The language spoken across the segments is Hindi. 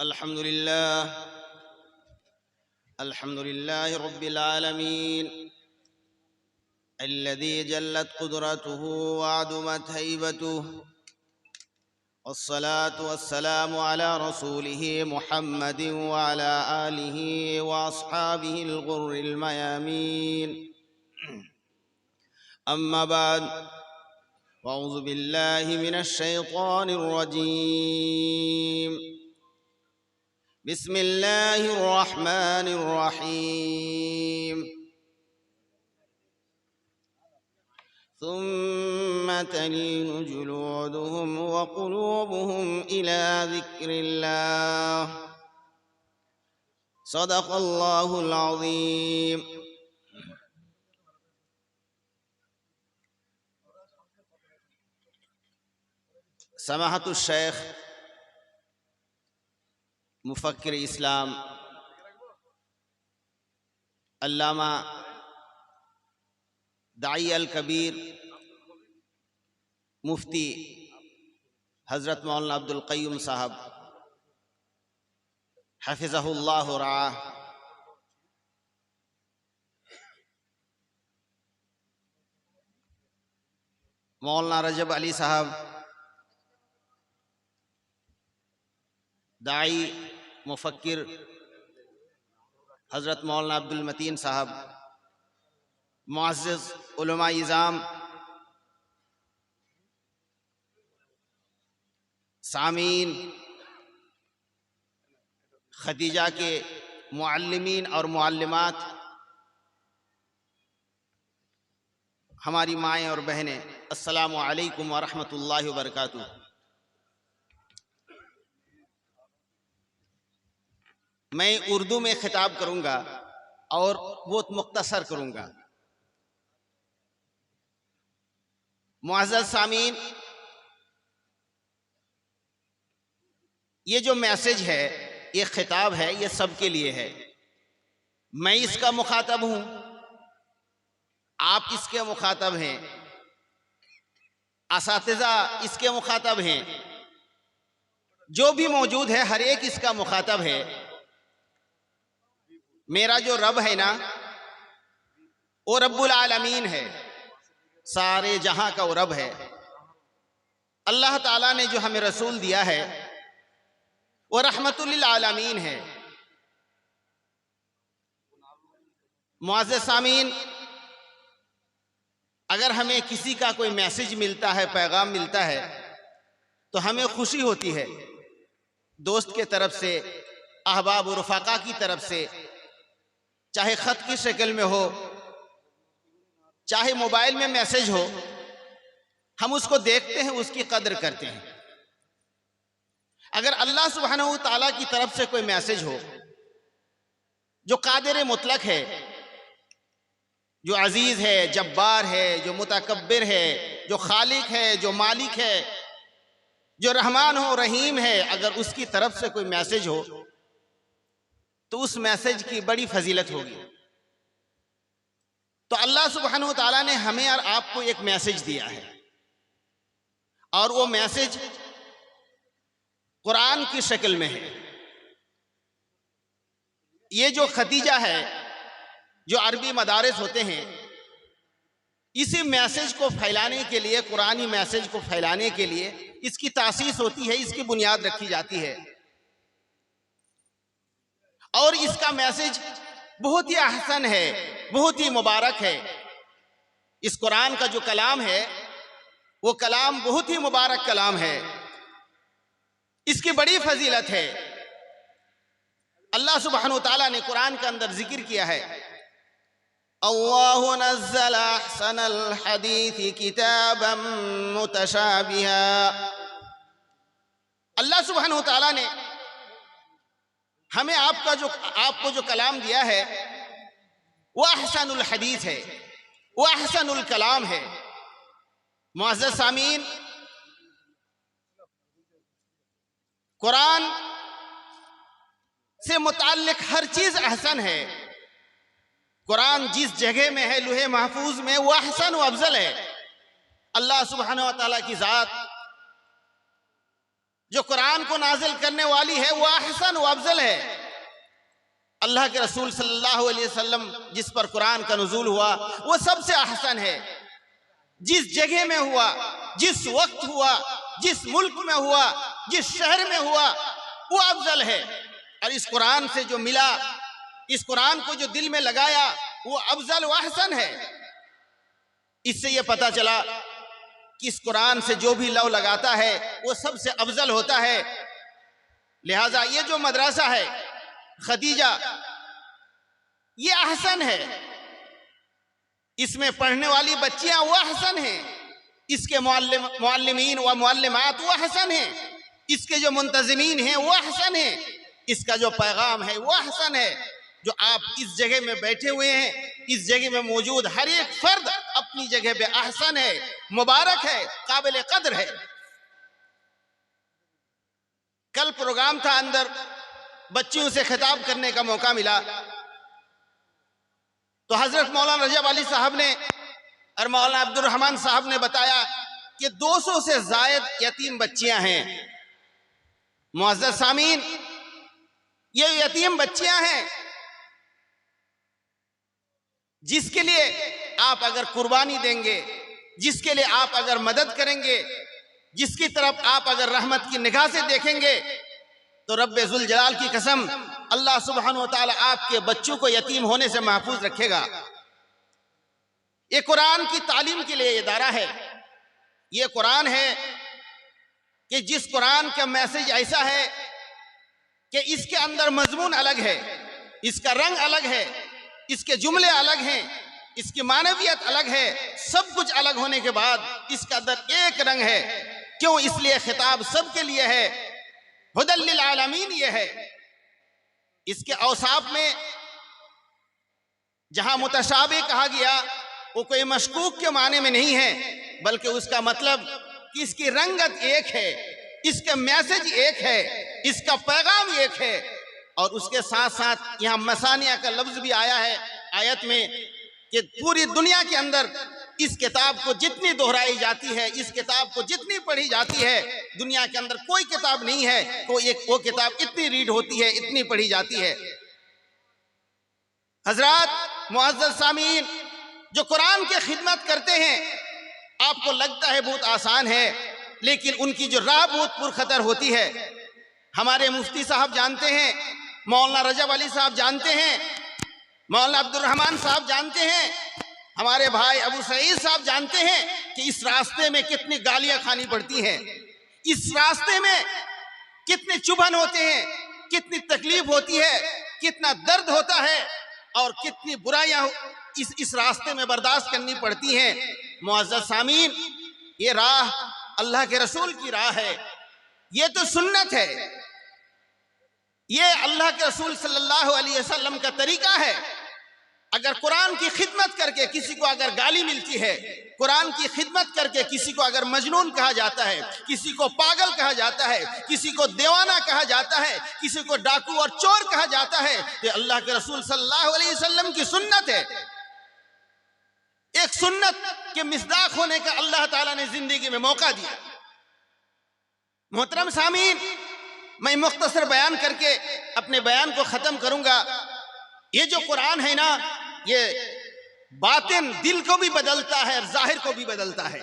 अल्हम्दुलिल्लाह रब्बिल आलमीन अल्लज़ी जल्लत क़ुदरतुहु व अज़मत हैबतुहु वस्सलातु वस्सलामु अला रसूलिहि मुहम्मदिन व अला आलिहि व अस्हाबिहिल गुर्रिल मयामीन। अम्मा बाद अऊज़ु बिल्लाहि मिनश शैतानिर रजीम। बिस्मिल्लाहिर रहमानिर रहीम। सुम्मा तलीनु जुलूदुहुम व क़ुलूबुहुम इला ज़िक्रिल्लाह। सदक़ल्लाहुल अज़ीम। समाहतुश शेख मुफक्किर इस्लाम अल्लामा दाई अल कबीर मुफ्ती हज़रत मौलाना अब्दुल क़य्यूम साहब हफ़िज़हुल्लाह व रआह, मौलाना रजब अली साहब दाई मुफक्किर हज़रत मौलाना अब्दुल मतीन साहब, मुअज़्ज़िज़ उलमा इज़ाम, सामीन, खदीजा के मुअल्लिमीन और मुअल्लिमात, हमारी माएँ और बहनें, अस्सलामु अलैकुम व रहमतुल्लाहि व बरकातुहू। मैं उर्दू में खिताब करूँगा और बहुत मुख्तसर करूँगा। मुअज़्ज़ज़ सामीन, ये जो मैसेज है, ये खिताब है, ये सबके लिए है। मैं इसका मुखातब हूँ, आप इसके मुखातब हैं, असातिज़ा इसके मुखातब हैं, जो भी मौजूद है हर एक इसका मुखातब है। मेरा जो रब है ना, वो रब्बुल आलमीन है, सारे जहां का वो रब है। अल्लाह ताला ने जो हमें रसूल दिया है वो रहमतुल लिल आलमीन है। मुअज़्ज़ज़ सामीन, अगर हमें किसी का कोई मैसेज मिलता है, पैगाम मिलता है, तो हमें खुशी होती है। दोस्त के तरफ से, अहबाब और रफ़ाक़ा की तरफ से, चाहे ख़त की शक्ल में हो, चाहे मोबाइल में मैसेज हो, हम उसको देखते हैं, उसकी कदर करते हैं। अगर अल्लाह सुब्हानहू ताला की तरफ से कोई मैसेज हो जो कादिर मुतलक है, जो अजीज है, जब्बार है, जो मुतकब्बिर है, जो खालिक है, जो मालिक है, जो रहमान हो, रहीम है, अगर उसकी तरफ से कोई मैसेज हो तो उस मैसेज की बड़ी फजीलत होगी। तो अल्लाह सुब्हानहू ताला ने हमें और आपको एक मैसेज दिया है, और वो मैसेज कुरान की शक्ल में है। ये जो खतीजा है, जो अरबी मदारिस होते हैं, इसी मैसेज को फैलाने के लिए, कुरानी मैसेज को फैलाने के लिए इसकी तासीस होती है, इसकी बुनियाद रखी जाती है। और इसका मैसेज बहुत ही अहसन है, बहुत ही मुबारक है। इस कुरान का जो कलाम है वो कलाम बहुत ही मुबारक कलाम है, इसकी बड़ी फजीलत है। अल्लाह सुब्हानहू ताला ने कुरान के अंदर जिक्र किया है, अल्लाहु नज़्ज़ल अहसनल हदीसी किताबम मुतशाबिहा। अल्लाह सुब्हानहू ताला ने हमें आपको जो कलाम दिया है वो अहसनुल हदीस है, वो अहसनुल कलाम है। मुअज़्ज़ज़ सामीन, कुरान से मुताल्लिक हर चीज अहसन है। कुरान जिस जगह में है लौहे महफूज में, वो अहसन व अफजल है। अल्लाह सुब्हानहू व तआला की जात जो कुरान को नाजिल करने वाली है वो अहसन व अफजल है। अल्लाह के रसूल सल्लल्लाहु अलैहि वसल्लम जिस पर कुरान का नुज़ूल हुआ वो सबसे अहसन है। जिस जगह में हुआ, जिस वक्त हुआ, जिस मुल्क में हुआ, जिस शहर में हुआ, वो अफजल है। और इस कुरान से जो मिला, इस कुरान को जो दिल में लगाया, वो अफजल व अहसन है। इससे ये पता चला कि इस कुरान से जो भी लव लगाता है वो सबसे अफजल होता है। लिहाजा ये जो मदरसा है खदीजा, ये अहसन है। इसमें पढ़ने वाली बच्चियां वो अहसन हैं, इसके मुअल्लिमीन व मुअल्लिमात वो अहसन हैं, इसके जो मुंतज़िमीन हैं वो अहसन हैं, इसका जो पैगाम है वो अहसन है। जो आप इस जगह में बैठे हुए हैं, इस जगह में मौजूद हर एक फर्द अपनी जगह पे अहसन है, मुबारक है, काबिल कद्र है। कल प्रोग्राम था, अंदर बच्चियों से खिताब करने का मौका मिला, तो हजरत मौलाना रजब अली साहब ने और मौलाना अब्दुल रहमान साहब ने बताया कि 200 से जायद यतीम बच्चियां हैं। मुअज़्ज़ज़ सामीन, ये यतीम बच्चियां हैं जिसके लिए आप अगर कुर्बानी देंगे, जिसके लिए आप अगर मदद करेंगे, जिसकी तरफ आप अगर रहमत की निगाह से देखेंगे, तो रब्बे ज़ुल जलाल की कसम अल्लाह सुब्हानहू व तआला आपके बच्चों को यतीम होने से महफूज रखेगा। ये कुरान की तालीम के लिए इदारा है। ये कुरान है कि जिस कुरान का मैसेज ऐसा है कि इसके अंदर मजमून अलग है, इसका रंग अलग है, इसके जुमले अलग हैं, इसकी मानवियत अलग है। सब कुछ अलग होने के बाद इसका अंदर एक रंग है। क्यों? इसलिए खिताब सबके लिए है, हुदल लिल आलमीन ये है। इसके औसाफ में जहां मुतशाबे कहा गया वो कोई मशकूक के माने में नहीं है, बल्कि उसका मतलब कि इसकी रंगत एक है, इसका मैसेज एक है, इसका पैगाम एक है। और उसके साथ साथ यहाँ मसानिया का लफ्ज भी आया है आयत में कि पूरी दुनिया के अंदर इस किताब को जितनी दोहराई जाती है, इस किताब को जितनी पढ़ी जाती है, दुनिया के अंदर कोई किताब नहीं है वो किताब इतनी रीड होती है, इतनी पढ़ी जाती है। हजरात मुअज़्ज़ज़ सामीन, जो कुरान की खिदमत करते हैं, आपको लगता है बहुत आसान है, लेकिन उनकी जो राह बहुत पुरखतर होती है। हमारे मुफ्ती साहब जानते हैं, मौलाना रजब अली साहब जानते हैं, मौलाना अब्दुल रहमान साहब जानते हैं, हमारे भाई अबू सईद साहब जानते हैं कि इस रास्ते में कितनी गालियां खानी पड़ती हैं, इस रास्ते में कितने चुभन होते हैं, कितनी तकलीफ होती है, कितना दर्द होता है और कितनी बुराइयां इस रास्ते में बर्दाश्त करनी पड़ती हैं। मुअज़्ज़ज़ सामीन, ये राह अल्लाह के रसूल की राह है, ये तो सुन्नत है, ये अल्लाह के रसूल सल्लल्लाहु अलैहि वसल्लम का तरीका है। अगर कुरान की खिदमत करके किसी को अगर गाली मिलती है, कुरान की खिदमत करके किसी को अगर मजनून कहा जाता है, किसी को पागल कहा जाता है, किसी को दीवाना कहा जाता है, किसी को डाकू और चोर कहा जाता है, तो अल्लाह के रसूल सल्लल्लाहु अलैहि वसल्लम की सुन्नत है। एक सुन्नत के मिसदाक होने का अल्लाह ताला ने जिंदगी में मौका दिया। मोहतरम सामीन, मैं मुख्तसर बयान करके अपने बयान को खत्म करूंगा। ये जो कुरान है ना, ये बातिन दिल को भी बदलता है और जाहिर को भी बदलता है।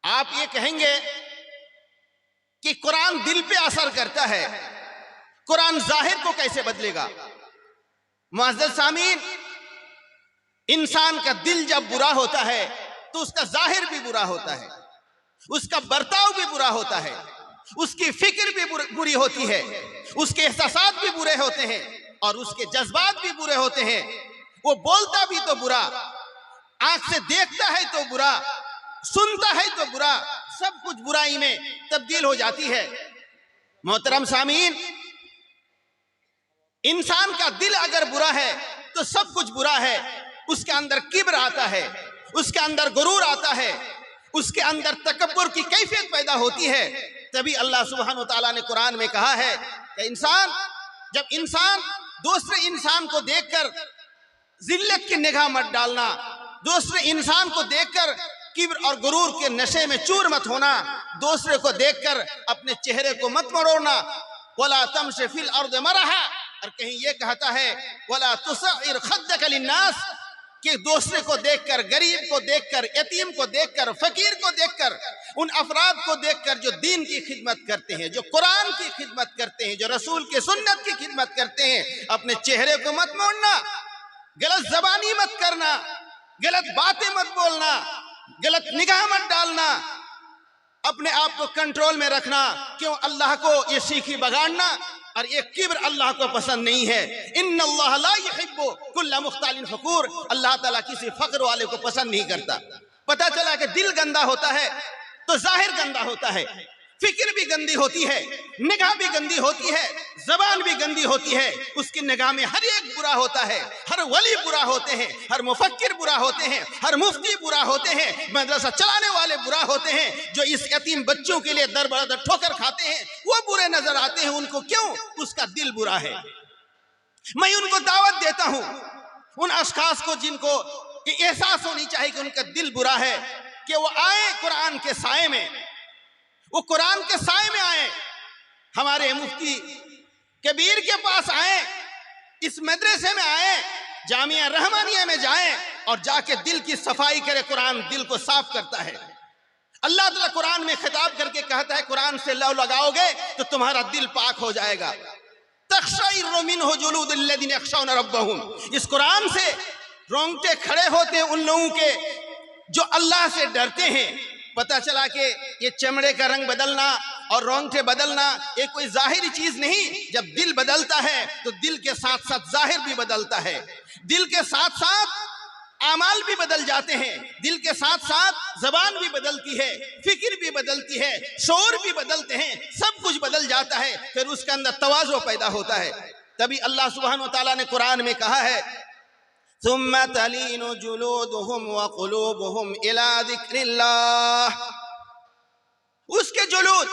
आप ये कहेंगे कि कुरान दिल पे असर करता है, कुरान जाहिर को कैसे बदलेगा? मुअज़्ज़ज़ सामीन, इंसान का दिल जब बुरा होता है तो उसका जाहिर भी बुरा होता है, उसका बर्ताव भी बुरा होता है, उसकी फिक्र भी बुरी होती है, उसके एहसासात भी बुरे होते हैं और उसके जज्बात भी बुरे होते हैं। वो बोलता भी तो बुरा, आंख से देखता है तो बुरा, सुनता है तो बुरा, सब कुछ बुराई में तब्दील हो जाती है। मोहतरम सामीन, इंसान का दिल अगर बुरा है तो सब कुछ बुरा है। उसके अंदर किब्र आता है, उसके अंदर गुरूर आता है, उसके अंदर तकब्बुर की कैफियत पैदा होती है। तभी अल्लाह सुब्हानहू तआला ने कुरान में कहा है कि जब इंसान दूसरे इंसान को देखकर जिल्लत की निगाह मत डालना, दूसरे इंसान को देखकर किब्र और गुरूर के नशे में चूर मत होना, दूसरे को देखकर अपने चेहरे को मत मरोड़ना। वला तमशि फिल अर्द मरहा, और कहीं ये कहता है वला तुसइर खद्दक लिन्नास, कि दूसरे को देखकर, गरीब को देखकर, यतीम को देखकर, फकीर को देखकर, उन अफराद को देखकर जो दीन की खिदमत करते हैं, जो कुरान की खिदमत करते हैं, जो रसूल की सुन्नत की खिदमत करते हैं, अपने चेहरे को मत मोड़ना, गलत जबानी मत करना, गलत बातें मत बोलना, गलत निगाह मत डालना, अपने आप को कंट्रोल में रखना। क्यों? अल्लाह को ये सीखी बगाड़ना, और ये किब्र अल्लाह को पसंद नहीं है। इन्नल्लाह ला युहिब्बु कुल्ला मुख्तालिन फखूर, अल्लाह ताला किसी फख्र वाले को पसंद नहीं करता। पता चला कि दिल गंदा होता है तो जाहिर गंदा होता है, फिक्र भी गंदी होती है, निगाह भी गंदी होती है, जबान भी गंदी होती है। उसकी निगाह में हर एक बुरा होता है, हर वली बुरा होते हैं, हर मुफक्किर बुरा होते हैं, हर मुफ्ती बुरा होते हैं, मदरसा चलाने वाले बुरा होते हैं। जो इस यतीम बच्चों के लिए दर बदर ठोकर खाते हैं वो बुरे नजर आते हैं उनको। क्यों? उसका दिल बुरा है। मैं उनको दावत देता हूं, उन अशखास को जिनको एहसास होनी चाहिए कि उनका दिल बुरा है, कि वो आए कुरान के साए में, वो कुरान के साए में आए, हमारे मुफ्ती कबीर के पास आए, इस मदरसे में आए, जामिया रहमानिया में जाएं और जाके दिल की सफाई करे। कुरान दिल को साफ करता है। अल्लाह ताला कुरान में खिताब करके कहता है कुरान से लव लगाओगे तो तुम्हारा दिल पाक हो जाएगा। तख्शइरु मिन्हु जुलूदुल्लज़ीना यख्शौना रब्बहुम, इस कुरान से रोंगटे खड़े होते हैं उन लोगों के जो अल्लाह से डरते हैं। पता चला कि ये चमड़े का रंग बदलना और रोंगटे बदलना ये कोई जाहिरी चीज नहीं। जब दिल बदलता है तो दिल के साथ साथ जाहिर भी बदलता है, दिल के साथ साथ आमाल भी बदल जाते हैं, दिल के साथ साथ जबान भी बदलती है, फिक्र भी बदलती है, शोर भी बदलते हैं, सब कुछ बदल जाता है। फिर उसके अंदर तवाज़ो पैदा होता है। तभी अल्लाह सुब्हानहु व तआला ने कुरान में कहा है सुम्मा तलीनु जुलूदुहुम व कुलूबुहुम इला ज़िक्रिल्लाह, उसके जुलूद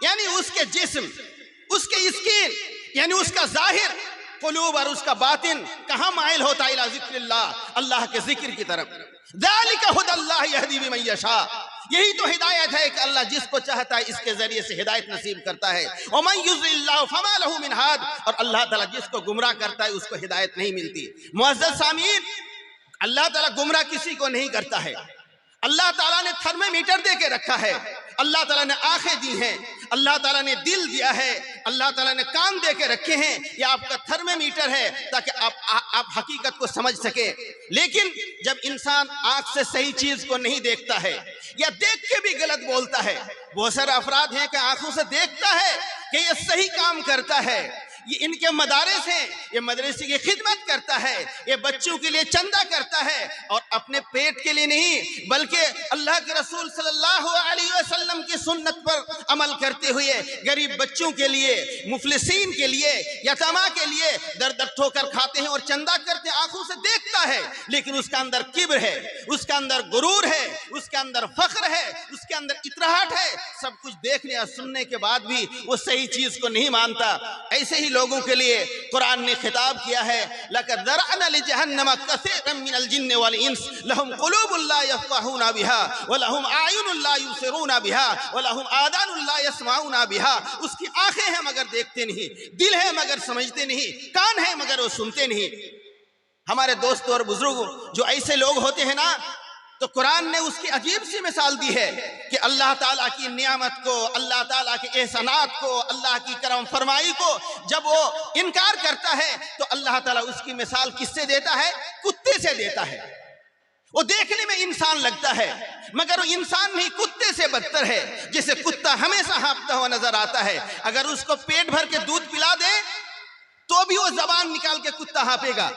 यानी उसके जिस्म, उसके स्किन यानी उसका जाहिर, कुलूब और उसका बातिन कहाँ माइल होता है? इला ज़िक्रिल्लाह, अल्लाह के जिक्र की तरफ। ज़ालिका हुदल्लाह यहदी बिमन यशा, यही तो हिदायत है कि अल्लाह जिसको चाहता है इसके जरिए से हिदायत नसीब करता है। और मन युज़िल्लाहु फमा लहु मिन हाद, और अल्लाह ताला जिसको गुमराह करता है उसको हिदायत नहीं मिलती। मुअज़्ज़ज़ सामीन, अल्लाह ताला गुमराह किसी को नहीं करता है। अल्लाह ताला ने थर्मामीटर दे के रखा है, अल्लाह ताला ने आंखें दी हैं, अल्लाह ताला ने दिल दिया है, अल्लाह ताला ने कान दे के रखे हैं। ये आपका थर्मामीटर है ताकि आप हकीकत को समझ सके। लेकिन जब इंसान आंख से सही चीज को नहीं देखता है या देख के भी गलत बोलता है, बहुत सारे अफराद हैं कि आंखों से देखता है कि ये सही काम करता है, ये इनके मदारिस हैं, ये मदरसे की खिदमत करता है, ये बच्चों के लिए चंदा करता है, और अपने पेट के लिए नहीं बल्कि अल्लाह के रसूल सल्लल्लाहु अलैहि वसल्लम की सुन्नत पर अमल करते हुए गरीब बच्चों के लिए, मुफलिसीन के लिए, यतीमा के लिए दर दर ठोकर खाते हैं और चंदा करते हैं। आंखों से देखता है लेकिन उसका अंदर किब्र है, उसका अंदर गुरूर है, उसका अंदर फख्र है, उसके अंदर इतराहट है। सब कुछ देखने और सुनने के बाद भी वो सही चीज को नहीं मानता। ऐसे ही लोगों के लिए कुरान ने खिताब किया है लक़द ज़रअना लिजहन्नम कसीरन मिनल जिन्न वल इंस लहुम क़ुलूबुन ला यफ़क़हूना बिहा व लहुम आयुनुन ला युबसिरूना बिहा व लहुम आदानुन ला यस्माऊना बिहा। उसकी आंखें हैं मगर देखते नहीं, दिल है मगर समझते नहीं, कान है मगर वो सुनते नहीं। हमारे दोस्तों और बुजुर्गों, जो ऐसे लोग होते हैं ना, तो कुरान ने उसकी अजीब सी मिसाल दी है कि अल्लाह ताला की नियामत को, अल्लाह ताला के एहसानात को, अल्लाह की करम फरमाई को जब वो इनकार करता है तो अल्लाह ताला उसकी मिसाल किससे देता है? कुत्ते से देता है। वो देखने में इंसान लगता है मगर वो इंसान नहीं, कुत्ते से बदतर है। जैसे कुत्ता हमेशा हाँफता हुआ नजर आता है, अगर उसको पेट भर के दूध पिला दे तो भी वो जबान निकाल के कुत्ता हाँफेगा।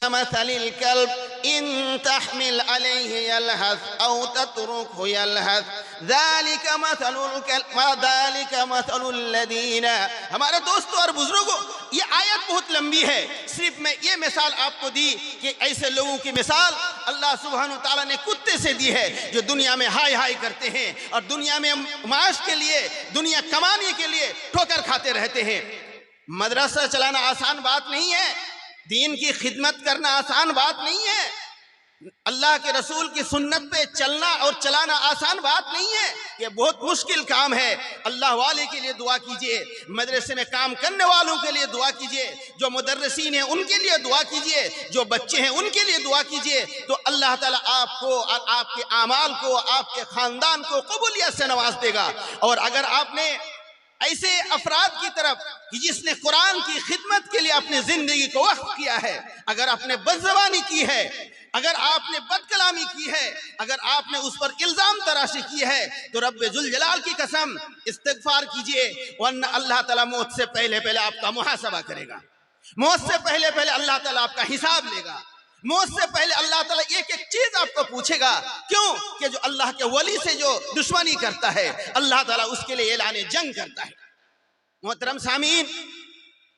मसलिल कल्ब इन तहमिल अलैहि यलहस औ ततरुकहु यलहस हमारे दोस्तों और बुजुर्गों, ये आयत बहुत लंबी है, सिर्फ मैं ये मिसाल आपको दी कि ऐसे लोगों की मिसाल अल्लाह सुब्हानहू ताला ने कुत्ते से दी है जो दुनिया में हाय हाय करते हैं और दुनिया में माश के लिए, दुनिया कमाने के लिए ठोकर खाते रहते हैं। मदरसा चलाना आसान बात नहीं है, दीन की खिदमत करना आसान बात नहीं है, अल्लाह के रसूल की सुन्नत पे चलना और चलाना आसान बात नहीं है, ये बहुत मुश्किल काम है। अल्लाह वाले के लिए दुआ कीजिए, मदरसे में काम करने वालों के लिए दुआ कीजिए, जो मुदर्रिसीन हैं उनके लिए दुआ कीजिए, जो बच्चे हैं उनके लिए दुआ कीजिए, तो अल्लाह ताला आपको और आपके आमाल को, आपके खानदान को कबूलियत से नवाज देगा। और अगर आपने ऐसे अफराद की तरफ कि जिसने कुरान की खिदमत के लिए अपनी जिंदगी को वक्फ किया है, अगर आपने बदज़बानी की है, अगर आपने बदकलामी की है, अगर आपने उस पर इल्जाम तराशी की है, तो रब्बे जुल जलाल की कसम इस्तिग़फ़ार कीजिए, वरना अल्लाह ताला मौत से पहले पहले आपका मुहासबा करेगा, मौत से पहले पहले अल्लाह ताला आपका हिसाब लेगा, मौत से पहले अल्लाह ताला एक एक चीज आपको पूछेगा। क्यों? कि जो अल्लाह के वली से जो दुश्मनी करता है, अल्लाह ताला उसके लिए ऐलान जंग करता है। मोहतरम सामीन,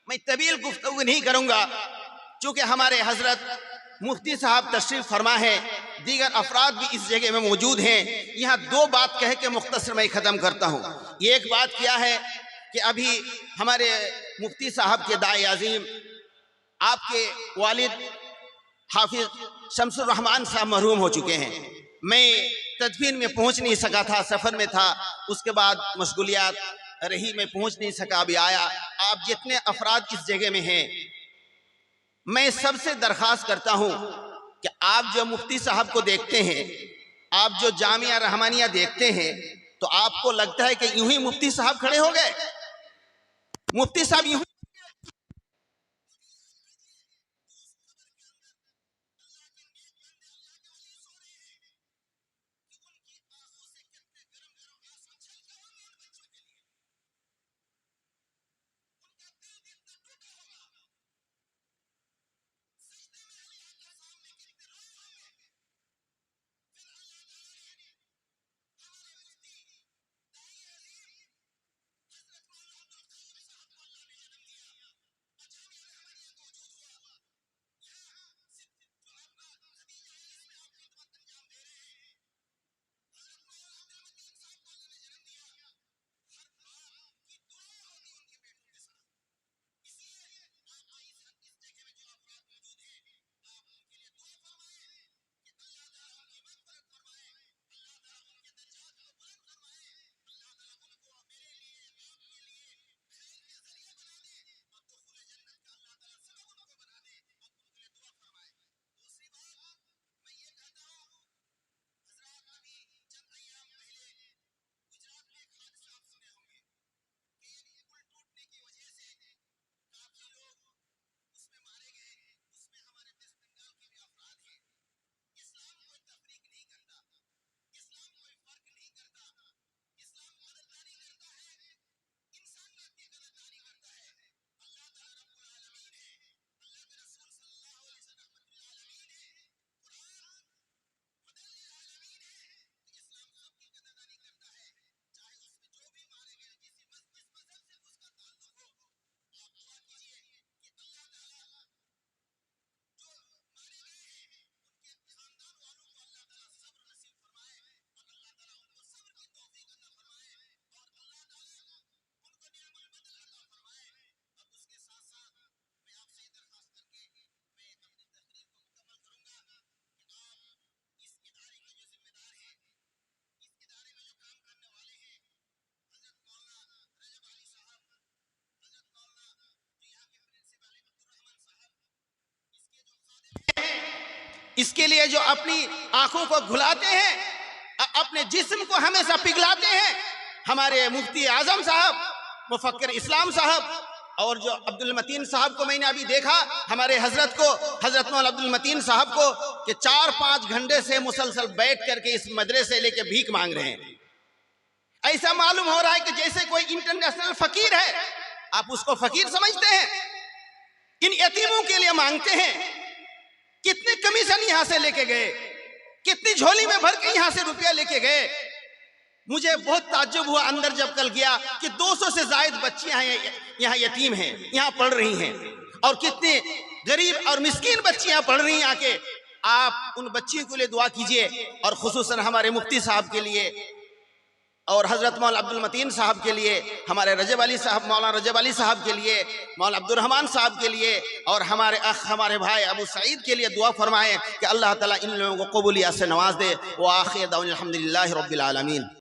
मैं तवील गुफ्तगू नहीं करूंगा, चूंकि हमारे हजरत मुफ्ती साहब तशरीफ फरमा है, दीगर अफराद भी इस जगह में मौजूद हैं। यहाँ दो बात कह के मुख्तसर मैं ख़त्म करता हूँ। एक बात क्या है कि अभी हमारे मुफ्ती साहब के दाई अजीम आपके वालिद हाफिज शमसुर रहमान साहब मरहूम हो चुके हैं। मैं तदफीन में पहुंच नहीं सका था, सफ़र में था, उसके बाद मशगूलियात रही, मैं पहुंच नहीं सका, अभी आया। आप जितने अफराद इस जगह में हैं, मैं सबसे दरख्वास्त करता हूं कि आप जो मुफ्ती साहब को देखते हैं, आप जो जामिया रहमानिया देखते हैं, तो आपको लगता है कि यूं ही मुफ्ती साहब खड़े हो गए, मुफ्ती साहब यूं इसके लिए जो अपनी आंखों को घुलाते हैं, अपने जिस्म को हमेशा पिघलाते हैं, हमारे मुफ्ती आजम साहब, मुफक्किर इस्लाम साहब, और जो अब्दुल मतीन साहब को मैंने अभी देखा, हमारे हजरत को, हजरत मौलाना अब्दुल मतीन साहब को, कि 4-5 घंटे से मुसलसल बैठ करके इस मदरसे लेके भीख मांग रहे हैं। ऐसा मालूम हो रहा है कि जैसे कोई इंटरनेशनल फकीर है, आप उसको फकीर समझते हैं, इन यतीमों के लिए मांगते हैं। कितने कमीशन यहां से लेके गए, कितनी झोली में भर के यहां से रुपया लेके गए। मुझे बहुत ताज्जुब हुआ अंदर जब कल गया कि 200 से जायद बच्चियां हैं यहाँ यतीम हैं, यहाँ पढ़ रही हैं, और कितने गरीब और मिस्कीन बच्चियां पढ़ रही हैं आके। आप उन बच्चियों के लिए दुआ कीजिए, और खुसूसन हमारे मुफ्ती साहब के लिए और हज़रत मौलाना अब्दुल मतीन साहब के लिए, हमारे रजब अली साहब, मौलाना रजब अली साहब के लिए, मौलाना अब्दुल रहमान साहब के लिए, और हमारे अख हमारे भाई अबू सईद के लिए दुआ फरमाएं कि अल्लाह ताला इन लोगों को कबूलियत से नवाज दे। व आखिर दावना अल्हम्दुलिल्लाहि रब्बिल आलमीन।